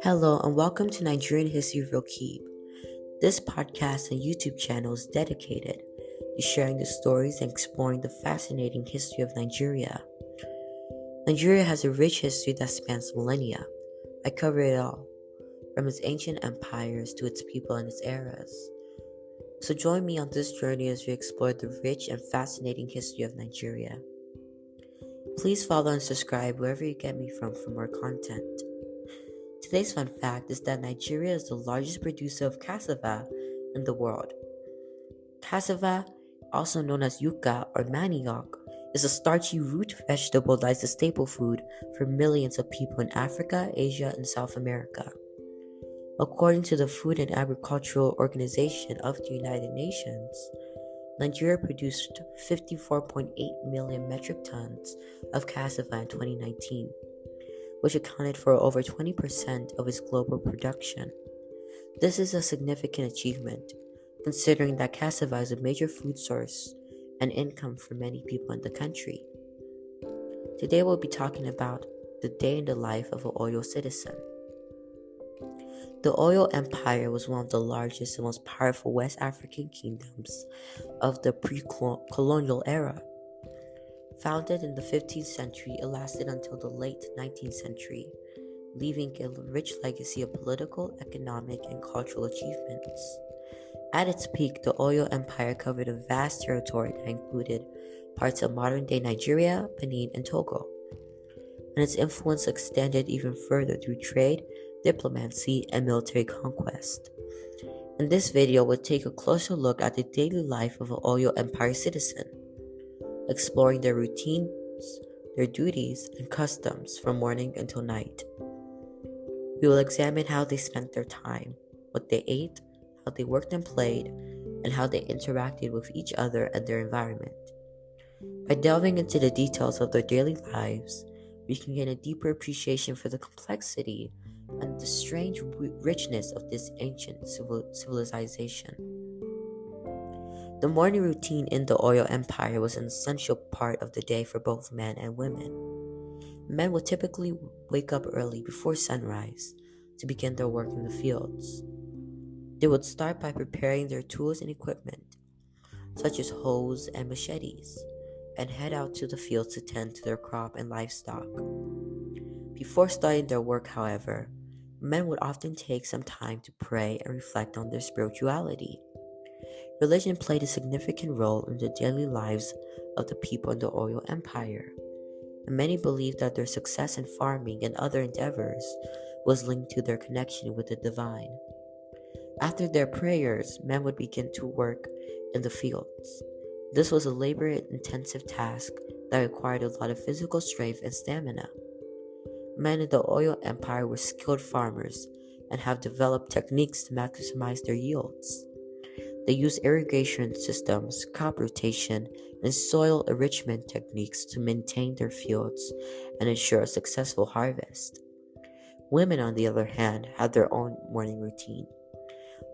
Hello and welcome to Nigerian History Real Keep. This podcast and YouTube channel is dedicated to sharing the stories and exploring the fascinating history of Nigeria. Nigeria has a rich history that spans millennia. I cover it all, from its ancient empires to its people and its eras. So join me on this journey as we explore the rich and fascinating history of Nigeria. Please follow and subscribe wherever you get me from for more content. Today's fun fact is that Nigeria is the largest producer of cassava in the world. Cassava, also known as yuca or manioc, is a starchy root vegetable that is the staple food for millions of people in Africa, Asia, and South America. According to the Food and Agricultural Organization of the United Nations, Nigeria produced 54.8 million metric tons of cassava in 2019, which accounted for over 20% of its global production. This is a significant achievement, considering that cassava is a major food source and income for many people in the country. Today we'll be talking about the day in the life of an Oyo citizen. The Oyo Empire was one of the largest and most powerful West African kingdoms of the pre-colonial era. Founded in the 15th century, it lasted until the late 19th century, leaving a rich legacy of political, economic, and cultural achievements. At its peak, the Oyo Empire covered a vast territory that included parts of modern-day Nigeria, Benin, and Togo, and its influence extended even further through trade, diplomacy, and military conquest. In this video, we'll take a closer look at the daily life of an Oyo Empire citizen, exploring their routines, their duties, and customs from morning until night. We will examine how they spent their time, what they ate, how they worked and played, and how they interacted with each other and their environment. By delving into the details of their daily lives, we can gain a deeper appreciation for the complexity and the strange richness of this ancient civilization. The morning routine in the Oyo Empire was an essential part of the day for both men and women. Men would typically wake up early before sunrise to begin their work in the fields. They would start by preparing their tools and equipment, such as hoes and machetes, and head out to the fields to tend to their crop and livestock. Before starting their work, however, men would often take some time to pray and reflect on their spirituality. Religion played a significant role in the daily lives of the people in the Oyo Empire, and many believed that their success in farming and other endeavors was linked to their connection with the divine. After their prayers, men would begin to work in the fields. This was a labor-intensive task that required a lot of physical strength and stamina. Men in the Oyo Empire were skilled farmers and have developed techniques to maximize their yields. They used irrigation systems, crop rotation, and soil enrichment techniques to maintain their fields and ensure a successful harvest. Women, on the other hand, had their own morning routine.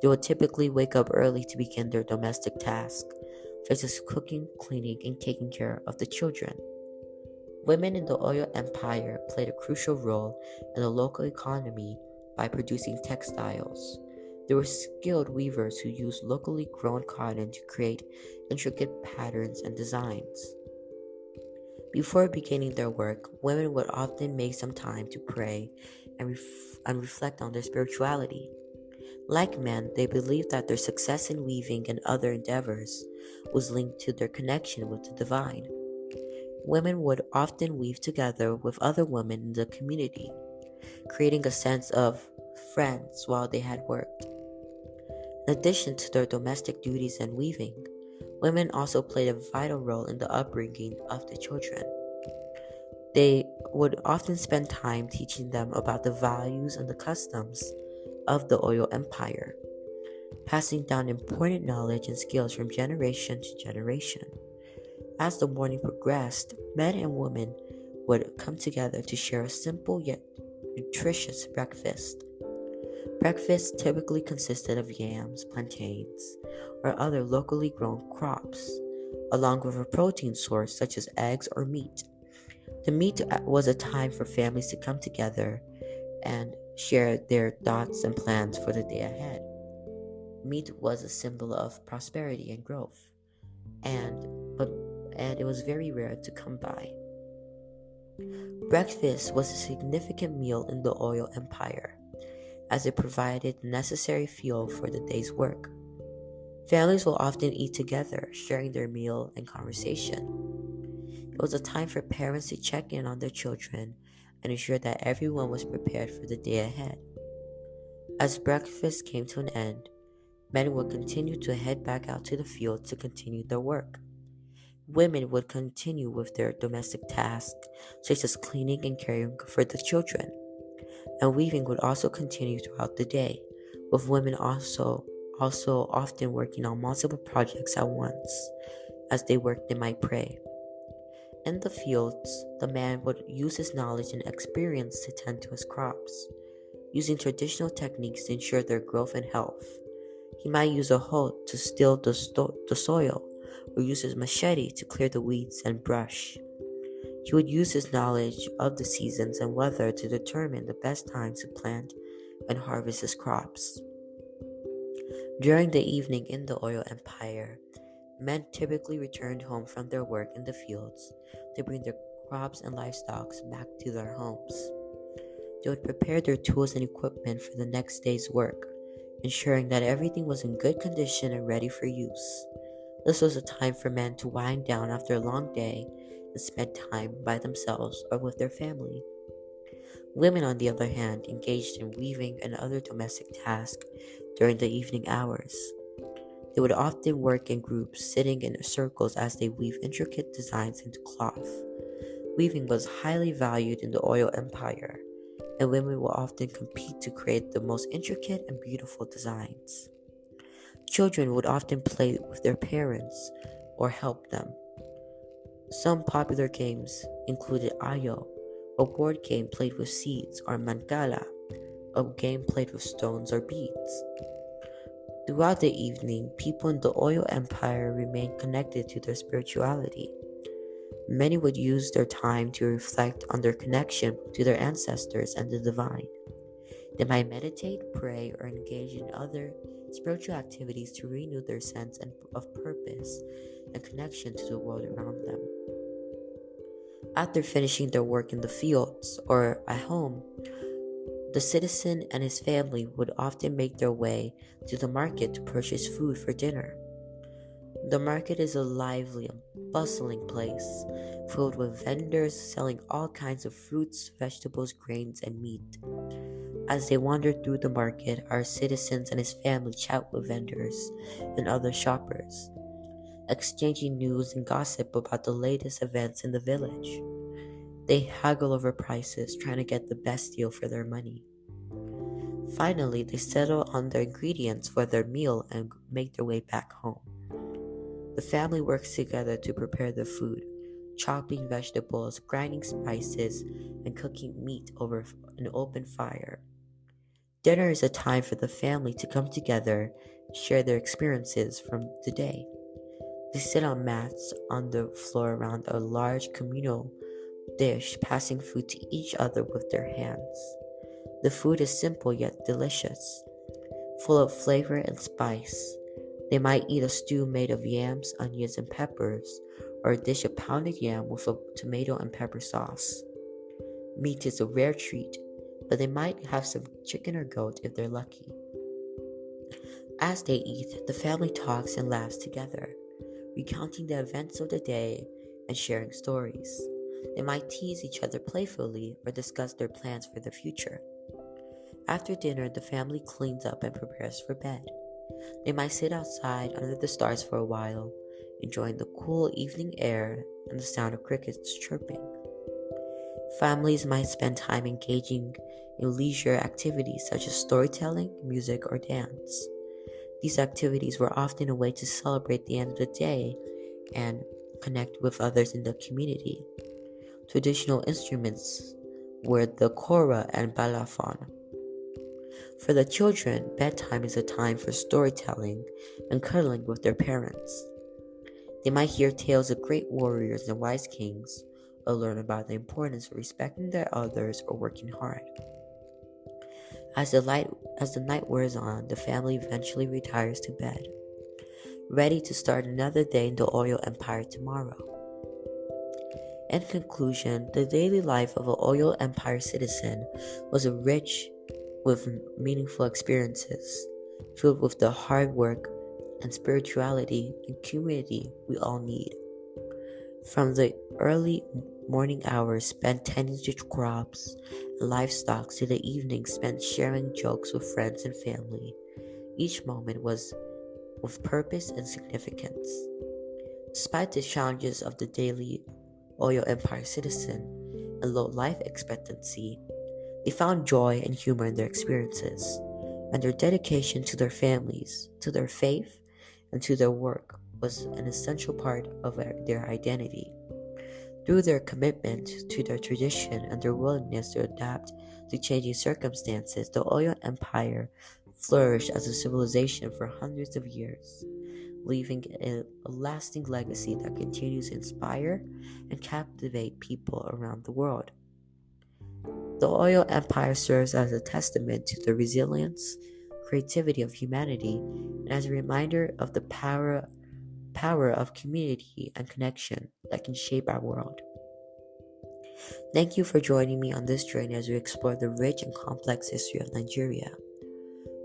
They would typically wake up early to begin their domestic tasks, such as cooking, cleaning, and taking care of the children. Women in the Oyo Empire played a crucial role in the local economy by producing textiles. They were skilled weavers who used locally grown cotton to create intricate patterns and designs. Before beginning their work, women would often make some time to pray and reflect on their spirituality. Like men, they believed that their success in weaving and other endeavors was linked to their connection with the divine. Women would often weave together with other women in the community, creating a sense of friends while they had worked. In addition to their domestic duties and weaving, women also played a vital role in the upbringing of the children. They would often spend time teaching them about the values and the customs of the Oyo Empire, passing down important knowledge and skills from generation to generation. As the morning progressed, men and women would come together to share a simple yet nutritious breakfast. Breakfast typically consisted of yams, plantains, or other locally grown crops, along with a protein source such as eggs or meat. The meet was a time for families to come together and share their thoughts and plans for the day ahead. Meat was a symbol of prosperity and growth, and but and it was very rare to come by. Breakfast was a significant meal in the Oyo Empire, as it provided the necessary fuel for the day's work. Families will often eat together, sharing their meal and conversation. It was a time for parents to check in on their children and ensure that everyone was prepared for the day ahead. As breakfast came to an end, men would continue to head back out to the field to continue their work. Women would continue with their domestic tasks, such as cleaning and caring for the children. And weaving would also continue throughout the day, with women also often working on multiple projects at once. As they worked, they might pray. In the fields, the man would use his knowledge and experience to tend to his crops, using traditional techniques to ensure their growth and health. He might use a hoe to still the soil, or use his machete to clear the weeds and brush. He would use his knowledge of the seasons and weather to determine the best time to plant and harvest his crops. During the evening in the Oyo Empire, men typically returned home from their work in the fields to bring their crops and livestock back to their homes. They would prepare their tools and equipment for the next day's work, ensuring that everything was in good condition and ready for use. This was a time for men to wind down after a long day and spend time by themselves or with their family. Women, on the other hand, engaged in weaving and other domestic tasks during the evening hours. They would often work in groups, sitting in circles as they weave intricate designs into cloth. Weaving was highly valued in the Oyo Empire, and women would often compete to create the most intricate and beautiful designs. Children would often play with their parents or help them. Some popular games included Ayo, a board game played with seeds, or Mancala, a game played with stones or beads. Throughout the evening, people in the Oyo Empire remained connected to their spirituality. Many would use their time to reflect on their connection to their ancestors and the divine. They might meditate, pray, or engage in other spiritual activities to renew their sense of purpose and connection to the world around them. After finishing their work in the fields or at home, the citizen and his family would often make their way to the market to purchase food for dinner. The market is a lively and bustling place, filled with vendors selling all kinds of fruits, vegetables, grains, and meat. As they wander through the market, our citizens and his family chat with vendors and other shoppers, exchanging news and gossip about the latest events in the village. They haggle over prices, trying to get the best deal for their money. Finally, they settle on the ingredients for their meal and make their way back home. The family works together to prepare the food, chopping vegetables, grinding spices, and cooking meat over an open fire. Dinner is a time for the family to come together and share their experiences from the day. They sit on mats on the floor around a large communal dish, passing food to each other with their hands. The food is simple yet delicious, full of flavor and spice. They might eat a stew made of yams, onions, and peppers, or a dish of pounded yam with a tomato and pepper sauce. Meat is a rare treat, but they might have some chicken or goat if they're lucky. As they eat, the family talks and laughs together, recounting the events of the day and sharing stories. They might tease each other playfully or discuss their plans for the future. After dinner, the family cleans up and prepares for bed. They might sit outside under the stars for a while, enjoying the cool evening air and the sound of crickets chirping. Families might spend time engaging in leisure activities such as storytelling, music, or dance. These activities were often a way to celebrate the end of the day and connect with others in the community. Traditional instruments were the kora and balafon. For the children, bedtime is a time for storytelling and cuddling with their parents. They might hear tales of great warriors and wise kings, learn about the importance of respecting their others or working hard. As the night wears on, the family eventually retires to bed, ready to start another day in the Oyo Empire tomorrow. In conclusion, the daily life of an Oyo Empire citizen was rich with meaningful experiences, filled with the hard work and spirituality and community we all need. From the early morning hours spent tending to crops and livestock to the evenings spent sharing jokes with friends and family, each moment was with purpose and significance. Despite the challenges of the daily Oyo Empire citizen and low life expectancy, they found joy and humor in their experiences, and their dedication to their families, to their faith, and to their work was an essential part of their identity. Through their commitment to their tradition and their willingness to adapt to changing circumstances, the Oyo Empire flourished as a civilization for hundreds of years, leaving a lasting legacy that continues to inspire and captivate people around the world. The Oyo Empire serves as a testament to the resilience, creativity of humanity, and as a reminder of the power of community and connection that can shape our world. Thank you for joining me on this journey as we explore the rich and complex history of Nigeria.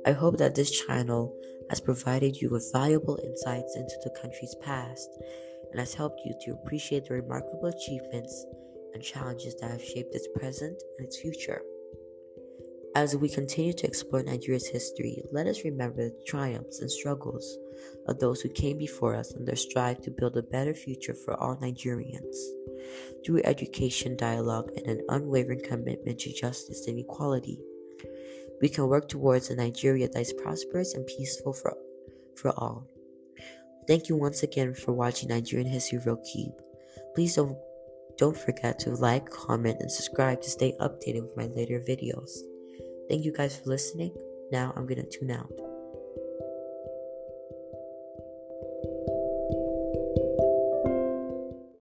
I hope that this channel has provided you with valuable insights into the country's past and has helped you to appreciate the remarkable achievements and challenges that have shaped its present and its future. As we continue to explore Nigeria's history, let us remember the triumphs and struggles of those who came before us and their strive to build a better future for all Nigerians. Through education, dialogue, and an unwavering commitment to justice and equality, we can work towards a Nigeria that is prosperous and peaceful for all. Thank you once again for watching Nigerian History Real Keep. Please don't forget to like, comment, and subscribe to stay updated with my later videos. Thank you guys for listening. Now I'm gonna tune out.